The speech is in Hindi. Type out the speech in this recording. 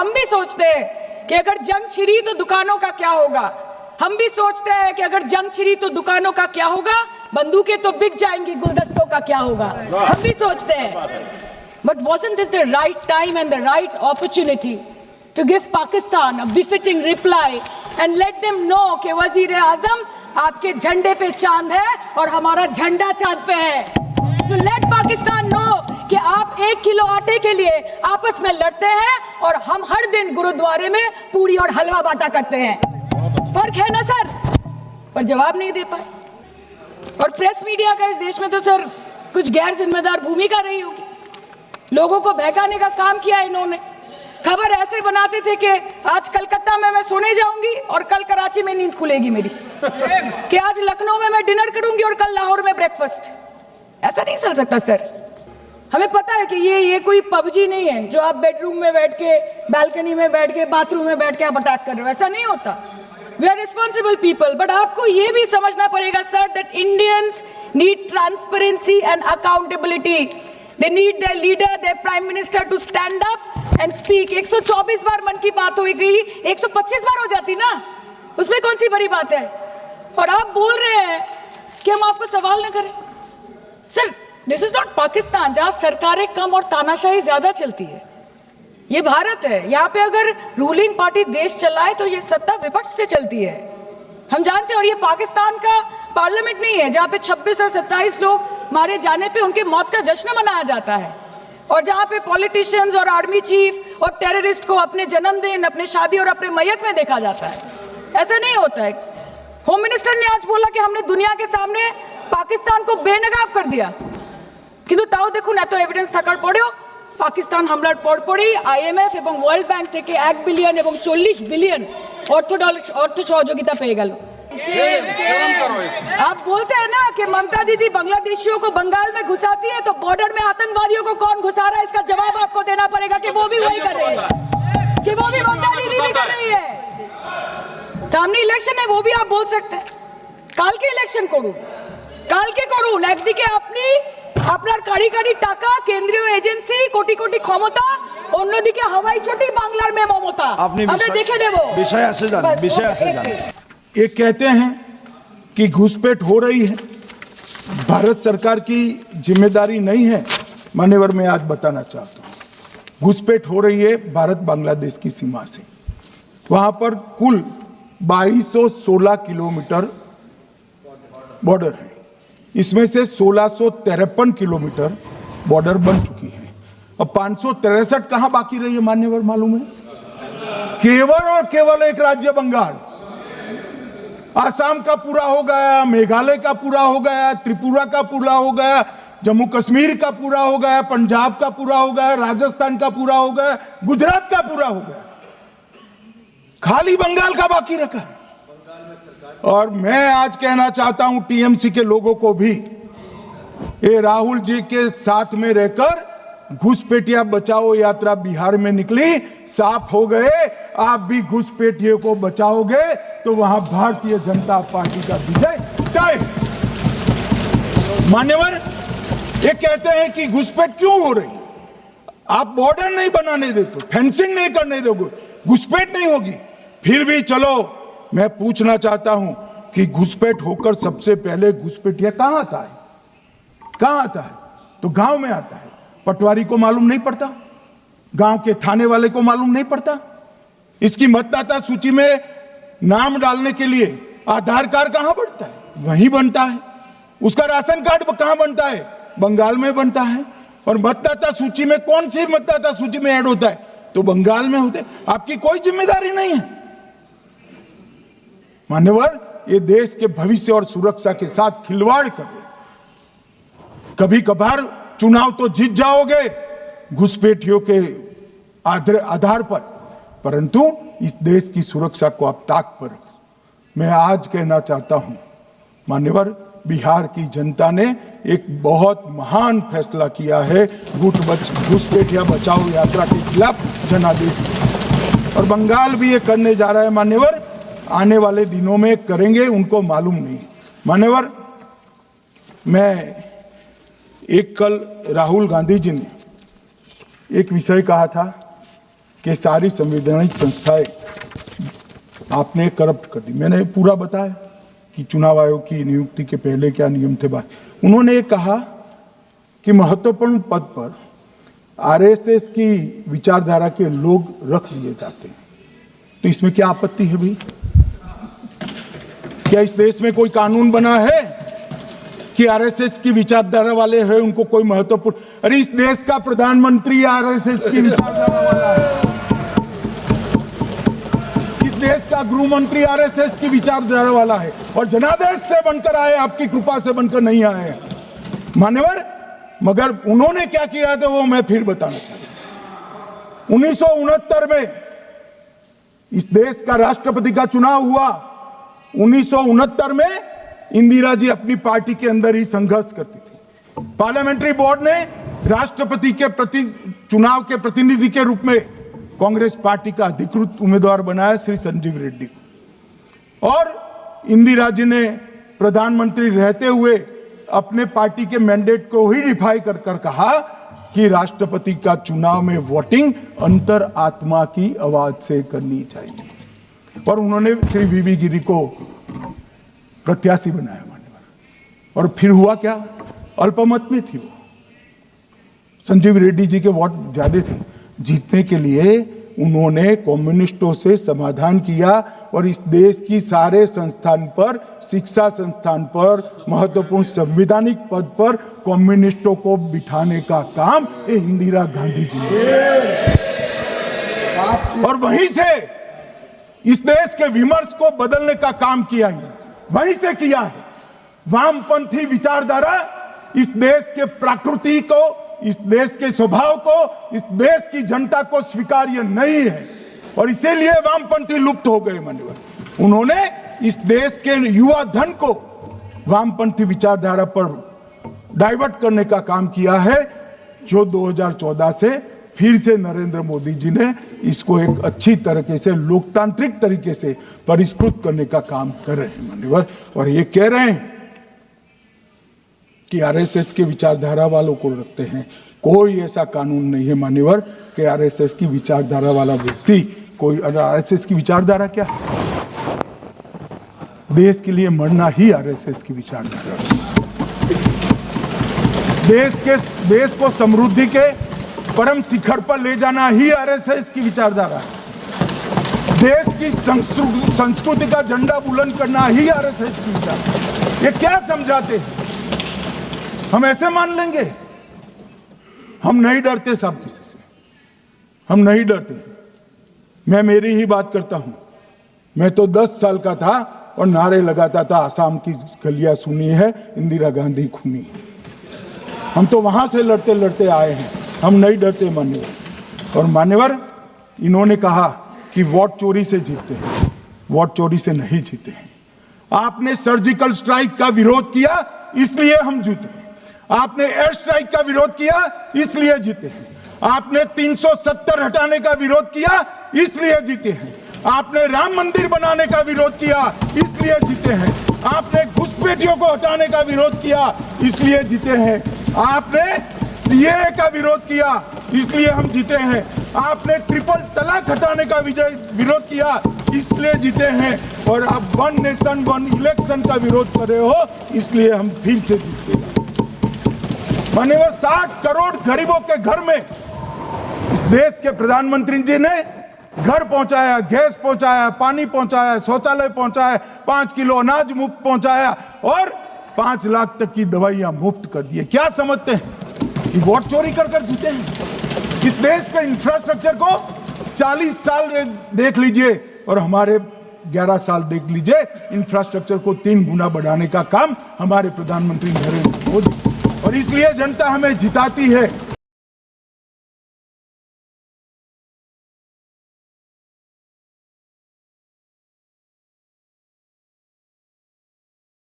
हम भी सोचते हैं कि अगर जंग छिड़ी तो दुकानों का क्या होगा। हम भी सोचते हैं कि अगर जंग छिड़ी तो दुकानों का क्या होगा, बंदूकें तो बिक जाएंगी, गुलदस्तों का क्या होगा। हम भी सोचते हैं। But wasn't this the right time and the right opportunity to give Pakistan a befitting reply and let them know कि वजीर आजम आपके झंडे पे चांद है और हमारा झंडा चांद पे है। To let Pakistan know कि आप 1 किलो आटे के लिए आपस में लड़ते हैं और हम हर दिन गुरुद्वारे में पूरी और हलवा बांटा करते हैं। फर्क है ना सर? पर जवाब नहीं दे पाए। और प्रेस मीडिया का इस देश में तो सर कुछ गैर जिम्मेदार भूमिका रही होगी। लोगों को बहकाने का काम किया इन्होंने। खबर ऐसे बनाते थे कि आज कलकत्ता में मैं सोने जाऊंगी और कल कराची में नींद खुलेगी मेरी, कि आज लखनऊ में मैं डिनर करूंगी और कल लाहौर में ब्रेकफास्ट। ऐसा नहीं चल सकता सर। हमें पता है कि ये कोई पबजी नहीं है जो आप बेडरूम में बैठ के, बालकनी में बैठ के, बाथरूम में बैठ के आप अटैक कर रहे हो। ऐसा नहीं होता। We are responsible people. But आपको ये भी समझना पड़ेगा sir that Indians need transparency and accountability. They need their leader, their prime minister to stand up and speak. 124 बार मन की बात हो गई, 125 बार हो जाती ना, उसमें कौन सी बड़ी बात है। और आप बोल रहे हैं कि हम आपको सवाल न करें। Sir, this is not Pakistan जहां सरकारें कम और तानाशाही ज्यादा चलती है। ये भारत है। यहाँ पे अगर रूलिंग पार्टी देश चलाए तो ये सत्ता विपक्ष से चलती है, हम जानते हैं। और ये पाकिस्तान का पार्लियामेंट नहीं है जहाँ पे 26 और 27 लोग मारे जाने पे उनके मौत का जश्न मनाया जाता है, और जहाँ पे पॉलिटिशियंस और आर्मी चीफ और टेररिस्ट को अपने जन्मदिन, अपने शादी और अपने मैयत में देखा जाता है। ऐसा नहीं होता है। होम मिनिस्टर ने आज बोला कि हमने दुनिया के सामने पाकिस्तान को बेनकाब कर दिया, কিন্তু তাও দেখুন এত এভিডেন্স থাকার পরেও পাকিস্তান হামলার পরপরই আইএমএফ এবং ওয়ার্ল্ড ব্যাংক থেকে 1 বিলিয়ন এবং 40 বিলিয়ন অর্থ সহযোগিতা পেয়ে গেল। आप बोलते हैं ना कि ममता दीदी बांग्लादेशियों को बंगाल में घुसाती है, तो बॉर्डर में आतंकवादियों को कौन घुसा रहा है इसका जवाब आपको देना पड़ेगा कि वो भी वही कर रहे हैं, कि वो भी ममता दीदी भी कर रही है। सामने इलेक्शन है, वो भी आप बोल सकते हैं। কাল के इलेक्शन করুন, কালকে করুন। একদিকে আপনি আপনার কারিগরি টাকা, কেন্দ্রীয় এজেন্সি, কোটি কোটি ক্ষমতা, অন্যদিকে হাওয়াই চটি বাংলার में মমতা। আমরা দেখে নেব। विषय से जान ये कहते हैं कि घुसपैठ हो रही है, भारत सरकार की जिम्मेदारी नहीं है। मान्यवर, मैं आज बताना चाहता हूं, घुसपैठ हो रही है भारत बांग्लादेश की सीमा से। वहां पर कुल 2216 किलोमीटर बॉर्डर है, इसमें से 1653 किलोमीटर बॉर्डर बन चुकी है। अब 563 कहां बाकी रही है मान्यवर मालूम है? केवल और केवल एक राज्य बंगाल। आसाम का पूरा हो गया, मेघालय का पूरा हो गया, त्रिपुरा का पूरा हो गया, जम्मू कश्मीर का पूरा हो गया, पंजाब का पूरा हो गया, राजस्थान का पूरा हो गया, गुजरात का पूरा हो गया, खाली बंगाल का बाकी रखा है। और मैं आज कहना चाहता हूं टीएमसी के लोगों को भी, ये राहुल जी के साथ में रहकर घुसपैठिया बचाओ यात्रा बिहार में निकली, साफ हो गए। आप भी घुसपैठियों को बचाओगे तो वहां भारतीय जनता पार्टी का विजय तय। मान्यवर, ये कहते हैं कि घुसपैठ क्यों हो रही? आप बॉर्डर नहीं बनाने देते, फेंसिंग नहीं करने दोगे, घुसपैठ नहीं होगी। फिर भी चलो, मैं पूछना चाहता हूं कि घुसपैठ होकर सबसे पहले घुसपैठिया कहां आता है? कहां आता है? तो गांव में आता है। पटवारी को मालूम नहीं पड़ता, गांव के थाने वाले को मालूम नहीं पड़ता। इसकी मतदाता सूची में नाम डालने के लिए आधार कार्ड कहां बनता है? वहीं बनता है। उसका राशन कार्ड कहां बनता है? बंगाल में बनता है। और मतदाता सूची में कौन सी मतदाता सूची में ऐड होता है? तो बंगाल में होते। आपकी कोई जिम्मेदारी नहीं है। मान्यवर, ये देश के भविष्य और सुरक्षा के साथ खिलवाड़ कर रहे। कभी कभार चुनाव तो जीत जाओगे घुसपैठियों के आधार पर, परंतु इस देश की सुरक्षा को आप ताक पर रखो। मैं आज कहना चाहता हूं मान्यवर, बिहार की जनता ने एक बहुत महान फैसला किया है घुसपैठिया बचाओ यात्रा के खिलाफ जनादेश दिया। और बंगाल भी ये करने जा रहा है मान्यवर, आने वाले दिनों में करेंगे, उनको मालूम नहीं। मान्यवर, मैं एक कल राहुल गांधी जी ने एक विषय कहा था कि सारी संवैधानिक संस्थाएं आपने करप्ट कर दी। मैंने पूरा बताया कि चुनाव आयोग की नियुक्ति के पहले क्या नियम थे। उन्होंने ये कहा कि महत्वपूर्ण पद पर आरएसएस की विचारधारा के लोग रख दिए जाते हैं, तो इसमें क्या आपत्ति है भाई? क्या इस देश में कोई कानून बना है कि आरएसएस की विचारधारा वाले हैं उनको कोई महत्वपूर्ण? अरे इस देश का प्रधानमंत्री आरएसएस की विचारधारा वाला है, इस देश का गृह मंत्री आरएसएस की विचारधारा वाला है, और जनादेश से बनकर आए, आपकी कृपा से बनकर नहीं आए मान्यवर। मगर उन्होंने क्या किया था वो मैं फिर बताना चाहता हूं। 1969 में इस देश का राष्ट्रपति का चुनाव हुआ। 1969 में इंदिरा जी अपनी पार्टी के अंदर ही संघर्ष करती थी। पार्लियामेंट्री बोर्ड ने राष्ट्रपति के चुनाव के प्रतिनिधि के रूप में कांग्रेस पार्टी का अधिकृत उम्मीदवार बनाया श्री संजीव रेड्डी को, और इंदिरा जी ने प्रधानमंत्री रहते हुए अपने पार्टी के मैंडेट को ही डिफाई कर कहा कि राष्ट्रपति का चुनाव में वोटिंग अंतर आत्मा की आवाज से करनी चाहिए, और उन्होंने श्री वीवी गिरी को प्रत्याशी बनाया मान्यवर। और फिर हुआ क्या? अल्पमत में थी वो, संजीव रेड्डी जी के वोट ज्यादा थे। जीतने के लिए उन्होंने कम्युनिस्टों से समाधान किया, और इस देश की सारे संस्थान पर, शिक्षा संस्थान पर, महत्वपूर्ण संवैधानिक पद पर कम्युनिस्टों को बिठाने का काम ये इंदिरा गांधी जी ने, और वहीं से इस देश के विमर्श को बदलने का काम किया है, वहीं से किया है। वामपंथी विचारधारा इस देश के प्रकृति को, इस देश के स्वभाव को, इस देश की जनता को स्वीकार्य नहीं है, और इसीलिए वामपंथी लुप्त हो गए मान्यवर। उन्होंने इस देश के युवा धन को वामपंथी विचारधारा पर डाइवर्ट करने का काम किया है, जो 2014 से फिर से नरेंद्र मोदी जी ने इसको एक अच्छी तरीके से, लोकतांत्रिक तरीके से परिष्कृत करने का काम कर रहे हैं मान्यवर। और ये कह रहे हैं कि आरएसएस के विचारधारा वालों को रखते हैं। कोई ऐसा कानून नहीं है मान्यवर कि आरएसएस की विचारधारा वाला व्यक्ति कोई, आरएसएस की विचारधारा क्या है? देश के लिए मरना ही आरएसएस की विचारधारा है। देश को समृद्धि के परम शिखर पर ले जाना ही आरएसएस की विचारधारा है। देश की संस्कृति का झंडा बुलंद करना ही आरएसएस की विचारधारा। ये क्या समझाते हैं? हम ऐसे मान लेंगे? हम नहीं डरते साहब किसी से, हम नहीं डरते। मैं मेरी ही बात करता हूं। मैं तो 10 साल का था और नारे लगाता था, आसाम की गलियां सुनी है, इंदिरा गांधी खूनी है। हम तो वहां से लड़ते लड़ते आए हैं, हम नहीं डरते मान्यवर। और मान्यवर, इन्होंने कहा कि वोट चोरी से जीतते हैं, वोट चोरी से नहीं जीते हैं। आपने सर्जिकल स्ट्राइक का विरोध किया, इसलिए हम जीते। आपने एयर स्ट्राइक का विरोध किया, इसलिए जीते हैं। आपने 370 हटाने का विरोध किया, इसलिए जीते हैं। आपने राम मंदिर बनाने का विरोध किया, इसलिए जीते हैं। आपने घुसपैठियों को हटाने का विरोध किया, इसलिए जीते हैं। आपने सीएए का विरोध किया, इसलिए हम जीते हैं। आपने ट्रिपल तलाक हटाने का विरोध किया, इसलिए जीते हैं। और आप 1 नेशन 1 इलेक्शन का विरोध कर रहे हो, इसलिए हम फिर से जीते हैं। मान्यवर, 60 करोड़ गरीबों के घर में इस देश के प्रधानमंत्री जी ने घर पहुंचाया, गैस पहुंचाया, पानी पहुंचाया, शौचालय पहुंचाया, 5 किलो अनाज मुफ्त पहुंचाया, और 5 लाख तक की दवाइयां मुफ्त कर दी। क्या समझते हैं कि वोट चोरी कर कर जीते हैं? इस देश के इंफ्रास्ट्रक्चर को 40 साल देख लीजिए और हमारे 11 साल देख लीजिए, इंफ्रास्ट्रक्चर को 3 गुना बढ़ाने का काम हमारे प्रधानमंत्री नरेंद्र मोदी। और इसलिए जनता हमें जिताती है।